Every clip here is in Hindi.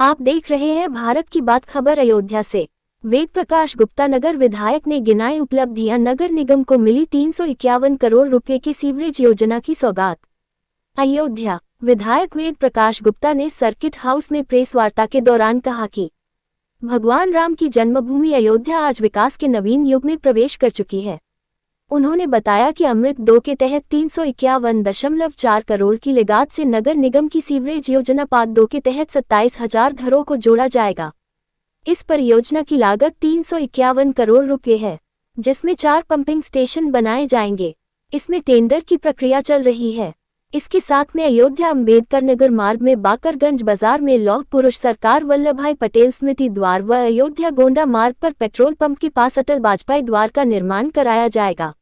आप देख रहे हैं भारत की बात खबर अयोध्या से। वेद प्रकाश गुप्ता नगर विधायक ने गिनाई उपलब्धियां, नगर निगम को मिली 351 करोड़ रुपए की सीवरेज योजना की सौगात। अयोध्या विधायक वेद प्रकाश गुप्ता ने सर्किट हाउस में प्रेस वार्ता के दौरान कहा कि भगवान राम की जन्मभूमि अयोध्या आज विकास के नवीन युग में प्रवेश कर चुकी है। उन्होंने बताया कि अमृत 2 के तहत 351.4 करोड़ की लागत से नगर निगम की सीवरेज योजना पार्ट 2 के तहत 27,000 घरों को जोड़ा जाएगा। इस परियोजना की लागत 351 करोड़ रुपए है, जिसमें 4 पंपिंग स्टेशन बनाए जाएंगे। इसमें टेंडर की प्रक्रिया चल रही है। इसके साथ में अयोध्या अम्बेडकर नगर मार्ग में बाकरगंज बाजार में लौह पुरुष सरकार वल्लभ भाई पटेल स्मृति द्वार व अयोध्या गोंडा मार्ग पर पेट्रोल पंप के पास अटल वाजपेयी द्वार का निर्माण कराया जाएगा।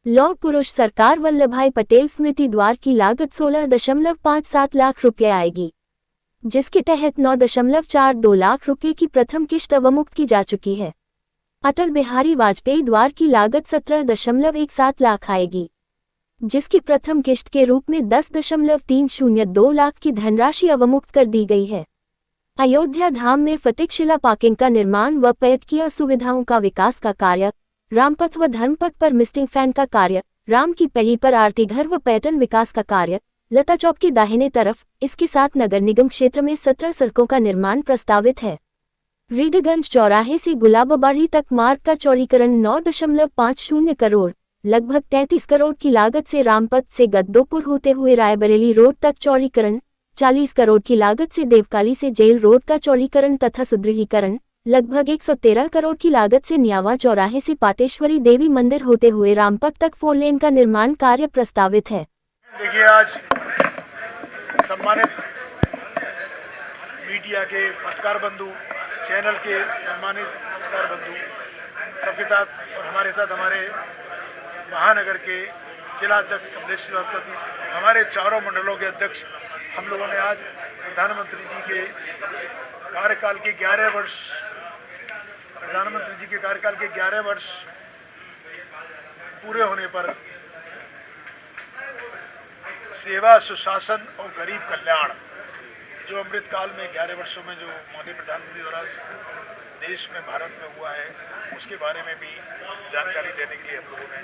लौह पुरुष सरकार वल्लभ भाई पटेल स्मृति द्वार की लागत 16.57 लाख रुपए आएगी, जिसके तहत 9.42 लाख रुपए की प्रथम किश्त अवमुक्त की जा चुकी है। अटल बिहारी वाजपेयी द्वार की लागत 17.17 लाख आएगी, जिसकी प्रथम किश्त के रूप में 10.302 लाख की धनराशि अवमुक्त कर दी गई है। अयोध्या धाम में फटिक शिला पार्किंग का निर्माण व पर्यटकीय सुविधाओं का विकास का कार्य, रामपथ व धर्मपथ पर मिस्टिंग फैन का कार्य, राम की पैड़ी पर आरती घर व पर्यटन विकास का कार्य, लता चौक की दाहिने तरफ। इसके साथ नगर निगम क्षेत्र में 17 सड़कों का निर्माण प्रस्तावित है। रीडगंज चौराहे से गुलाबबाड़ी तक मार्ग का चौड़ीकरण 9.50 करोड़, लगभग 33 करोड़ की लागत से रामपथ से गद्दोपुर होते हुए रायबरेली रोड तक चौड़ीकरण, 40 करोड़ की लागत से देवकाली से जेल रोड का चौड़ीकरण तथा सुदृढ़ीकरण, लगभग 113 करोड़ की लागत से न्यावा चौराहे से पाटेश्वरी देवी मंदिर होते हुए रामपथ तक 4 लेन का निर्माण कार्य प्रस्तावित है। देखिए, आज सम्मानित मीडिया के पत्रकार बंधु, चैनल के सम्मानित पत्रकार बंधु सबके साथ और हमारे साथ हमारे महानगर के जिला अध्यक्ष कमलेश श्रीवास्तव जी, हमारे चारों मंडलों के अध्यक्ष, हम लोगों ने आज प्रधानमंत्री जी के कार्यकाल के 11 वर्ष पूरे होने पर सेवा, सुशासन और गरीब कल्याण, जो अमृत काल में 11 वर्षों में जो माननीय प्रधानमंत्री द्वारा देश में, भारत में हुआ है, उसके बारे में भी जानकारी देने के लिए हम लोगों ने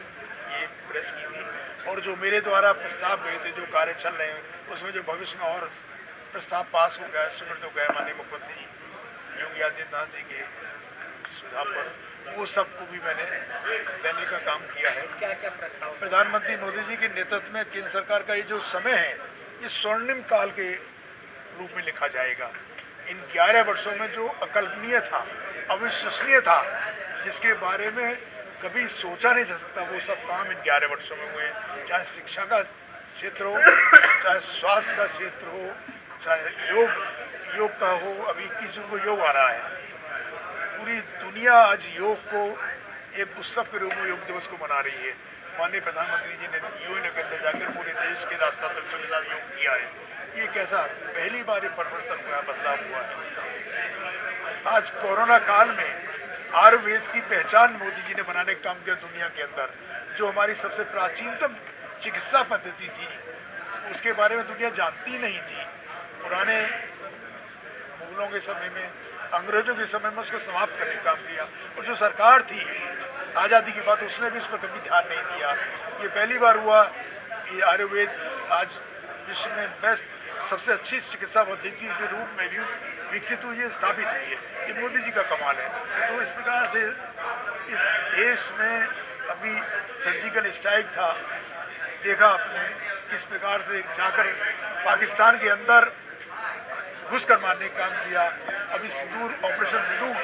ये प्रेस की थी। और जो मेरे द्वारा प्रस्ताव गए थे, जो कार्य चल रहे हैं, उसमें जो भविष्य में और प्रस्ताव पास हो गया, स्वीकृत हो गया माननीय मुख्यमंत्री योगी आदित्यनाथ जी के सुझाव पर, वो सबको भी मैंने देने का काम किया है। क्या क्या प्रस्ताव? प्रधानमंत्री मोदी जी के नेतृत्व में केंद्र सरकार का ये जो समय है, ये स्वर्णिम काल के रूप में लिखा जाएगा। इन 11 वर्षों में जो अकल्पनीय था, अविश्वसनीय था, जिसके बारे में कभी सोचा नहीं जा सकता, वो सब काम इन 11 वर्षों में हुए। चाहे शिक्षा का क्षेत्र हो, चाहे स्वास्थ्य का क्षेत्र हो, चाहे योग का हो। अभी 21 जून को योग आ रहा है। पूरी दुनिया आज योग को एक उत्सव के रूप में योग दिवस को मना रही है। माननीय प्रधानमंत्री जी ने यूएन के अंदर जाकर पूरे देश के राष्ट्राध्यक्षों के साथ योग किया है। ये कैसा पहली बार परिवर्तन हुआ, बदलाव हुआ है। आज कोरोना काल में आयुर्वेद की पहचान मोदी जी ने बनाने का काम किया दुनिया के अंदर। जो हमारी सबसे प्राचीनतम चिकित्सा पद्धति थी, उसके बारे में दुनिया जानती नहीं थी। पुराने मुगलों के समय में, अंग्रेजों के समय में उसको समाप्त करने का काम किया। और जो सरकार थी आज़ादी के बाद, उसने भी उस पर कभी ध्यान नहीं दिया। ये पहली बार हुआ। ये आयुर्वेद आज विश्व में बेस्ट, सबसे अच्छी चिकित्सा पद्धति के रूप में भी विकसित हुई है, स्थापित हुई है। ये मोदी जी का कमाल है। तो इस प्रकार से इस देश में अभी सर्जिकल स्ट्राइक था, देखा आपने किस प्रकार से जाकर पाकिस्तान के अंदर घुसकर मारने का काम किया। अभी सिंदूर, ऑपरेशन सिंदूर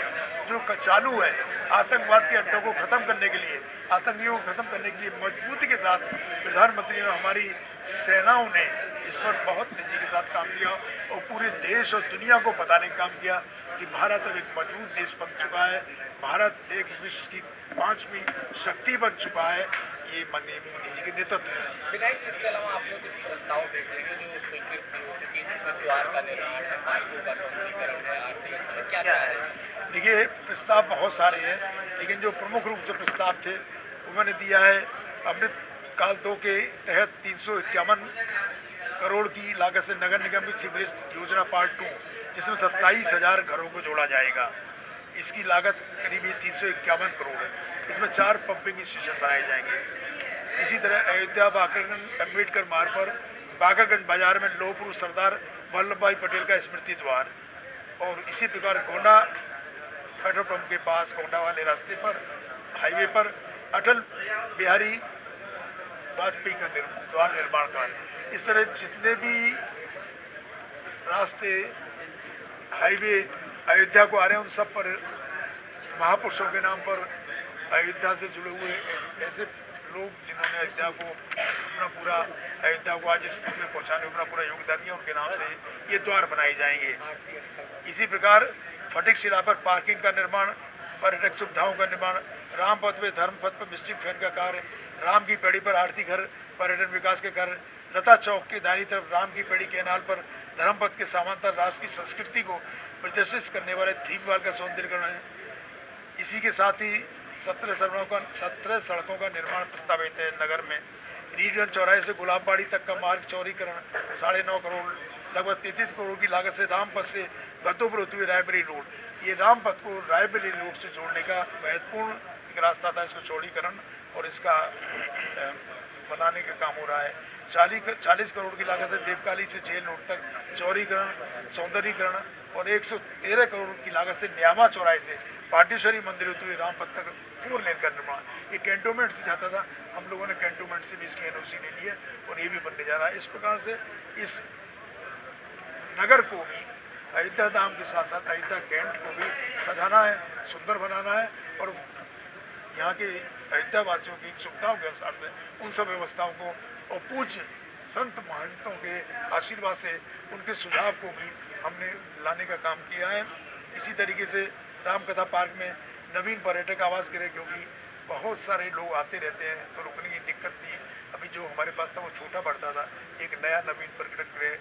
जो चालू है, आतंकवाद के अड्डों को खत्म करने के लिए, आतंकियों को खत्म करने के लिए मजबूती के साथ प्रधानमंत्री ने, हमारी सेनाओं ने इस पर बहुत तेजी के साथ काम किया और पूरे देश और दुनिया को बताने का काम किया कि भारत अब एक मजबूत देश बन चुका है। भारत एक विश्व की 5वीं शक्ति बन चुका है, ये माननीय मोदी जी के नेतृत्व में। विधायक, इसके अलावा आपने कुछ प्रस्ताव भेजे हैं जो स्वीकृत भी हो चुकी है, जिसमें द्वार का निर्माण है, मार्गों का सौंदर्यीकरण है, आरती, क्या है? देखिए, प्रस्ताव बहुत सारे हैं, लेकिन जो प्रमुख रूप से प्रस्ताव थे वो मैंने दिया है। अमृत काल 2 के तहत 351 करोड़ की लागत से नगर निगम की सीवरेज योजना पार्ट 2 जिसमें 27,000 घरों को जोड़ा जाएगा। इसकी लागत करीब 351 करोड़ है। इसमें 4 पंपिंग स्टेशन बनाए जाएंगे। इसी तरह अयोध्या बाकरगंज अम्बेडकर मार्ग पर बाकरगंज बाजार में लौह पुरुष सरदार वल्लभ भाई पटेल का स्मृति द्वार, और इसी प्रकार गोंडा पेट्रोल पंप के पास गोंडा वाले रास्ते पर हाईवे पर अटल बिहारी वाजपेयी का द्वार निर्माण कार्य। इस तरह जितने भी रास्ते हाईवे अयोध्या को आ रहे हैं उन सब पर महापुरुषों के नाम पर अयोध्या से जुड़े हुए ऐसे लोग जिन्होंने अयोध्या को अपना पूरा अयोध्या को आज इस स्थिति में पहुंचाने में अपना पूरा योगदान दिया, उनके नाम से ये द्वार बनाए जाएंगे। इसी प्रकार फटिक शिला पर पार्किंग का निर्माण, पर्यटक सुविधाओं का निर्माण, राम पथ में धर्म पथ पर मिस्टिक फैन का कार्य, राम की पेड़ी पर आरती घर पर्यटन विकास के कार्य, लता चौक के दाहिनी तरफ राम की पेड़ी कैनाल पर धर्मपथ के समांतर राष्ट्र की संस्कृति को प्रदर्शित करने वाले थीम वाल का सौंदर्यीकरण है। इसी के साथ ही 17 सड़कों का निर्माण प्रस्तावित है। नगर में रीडगंज चौराहे से गुलाबबाड़ी तक का मार्ग चौड़ीकरण 9.5 करोड़, लगभग 33 करोड़ की लागत से रामपथ से गद्दोपुर होते हुए रायबरेली रोड, ये रामपथ को रायबरेली रोड से जोड़ने का महत्वपूर्ण एक रास्ता था। इसको चौड़ीकरण और इसका बनाने का काम हो रहा है। 40 करोड़ की लागत से देवकाली से जेल रोड तक चौड़ीकरण, सौंदर्यीकरण, और 113 करोड़ की लागत से न्यामा चौराहे से पाटेश्वरी मंदिर होते हुए रामपथ तक 4 लेन का निर्माण। ये कैंटोनमेंट से जाता था, हम लोगों ने कैंटोनमेंट से भी इसकी एनओसी ले ली है और ये भी बनने जा रहा है। इस प्रकार से इस नगर को भी अयोध्या धाम के साथ साथ अयोध्या कैंट को भी सजाना है, सुंदर बनाना है, और यहाँ के अयोध्या वासियों की सुविधाओं के अनुसार से उन सब व्यवस्थाओं को और पूज्य संत महंतों के आशीर्वाद से उनके सुझाव को भी हमने लाने का काम किया है। इसी तरीके से रामकथा पार्क में नवीन पर्यटक आवास गृह, क्योंकि बहुत सारे लोग आते रहते हैं तो रुकने की दिक्कत थी। अभी जो हमारे पास था वो छोटा पड़ता था, एक नया नवीन पर्यटक गृह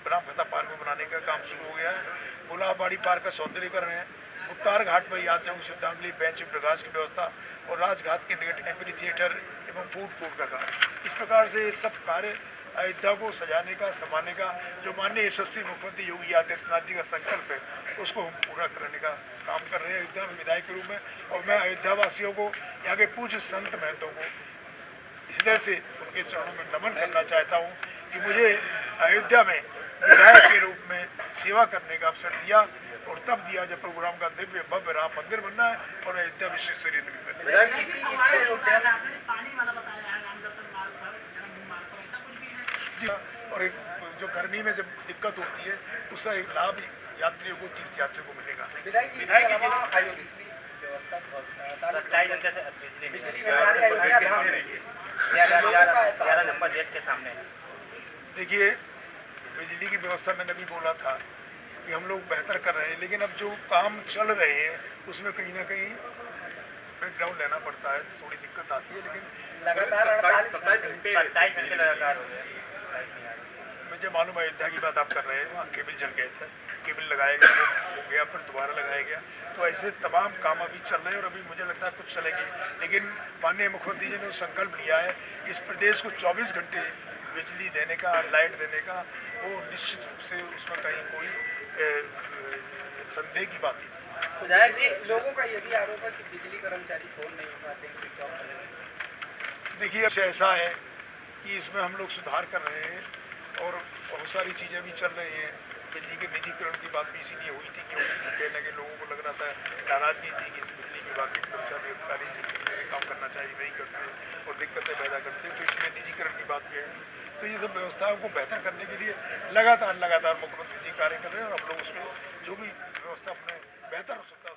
रामकथा पार्क में बनाने का काम शुरू हो गया है। गुलाबबाड़ी पार्क का सौंदर्यीकरण है। गुप्तार घाट पर यात्रियों की सुविधाओं के लिए बेंच प्रकाश की व्यवस्था और राजघाट के निकट एम्पी थिएटर एवं फूड कोर्ट का कार्य। इस प्रकार से सब कार्य अयोध्या को सजाने का, संभालने का जो माननीय यशस्वी मुख्यमंत्री योगी आदित्यनाथ जी का संकल्प है, उसको हम पूरा करने का काम कर रहे हैं अयोध्या में विधायक के रूप में। और मैं अयोध्या वासियों को, यहाँ के पूज्य संत महंतों को हृदय से उनके चरणों में नमन करना चाहता हूँ कि मुझे अयोध्या में विधायक के रूप में सेवा करने का अवसर दिया, और तब दिया जब प्रोग्राम का दिव्य भव्य राम मंदिर बनना है और अयोध्या विश्व स्तरीय नगरी बनना है। और एक जो गर्मी में जब दिक्कत होती है उसका एक लाभ यात्रियों को, तीर्थ यात्रियों को मिलेगा। देखिए, बिजली की व्यवस्था मैंने भी बोला था कि हम लोग बेहतर कर रहे हैं, लेकिन अब जो काम चल रहे हैं उसमें कहीं ना कहीं ब्रेकडाउन लेना पड़ता है, थोड़ी दिक्कत आती है। लेकिन मुझे मालूम है अयोध्या की बात आप कर रहे हैं, वहाँ केबल जल गए थे, केबल लगाया गया, वो हो गया, फिर दोबारा लगाया गया, तो ऐसे तमाम काम अभी चल रहे हैं और अभी मुझे लगता है कुछ चलेगी। लेकिन माननीय मुख्यमंत्री जी ने संकल्प लिया है इस प्रदेश को 24 घंटे बिजली देने का, लाइट देने का, वो निश्चित रूप से उसमें कहीं कोई संदेह की बात नहीं। विधायक जी, लोगों का ये भी आरोप है कि बिजली कर्मचारी फोन नहीं उठाते, स्विच ऑफ कर रहे हैं। देखिए, अब ऐसा है कि इसमें हम लोग सुधार कर रहे हैं और बहुत सारी चीज़ें भी चल रही हैं। बिजली के निजीकरण की बात भी इसीलिए हुई थी क्योंकि कहीं ना कहीं लोगों को लग रहा था, नाराजगी थी कि बिजली विभाग के कर्मचारी अधिकारी जिस तरीके से काम करना चाहिए वही करते हैं और दिक्कतें पैदा करते हैं, तो इसलिए निजीकरण की बात भी आई थी। तो ये सब व्यवस्थाओं को बेहतर करने के लिए लगातार मुख्यमंत्री जी कार्य कर रहे हैं और हम लोग उसमें जो भी व्यवस्था अपने बेहतर हो सकता है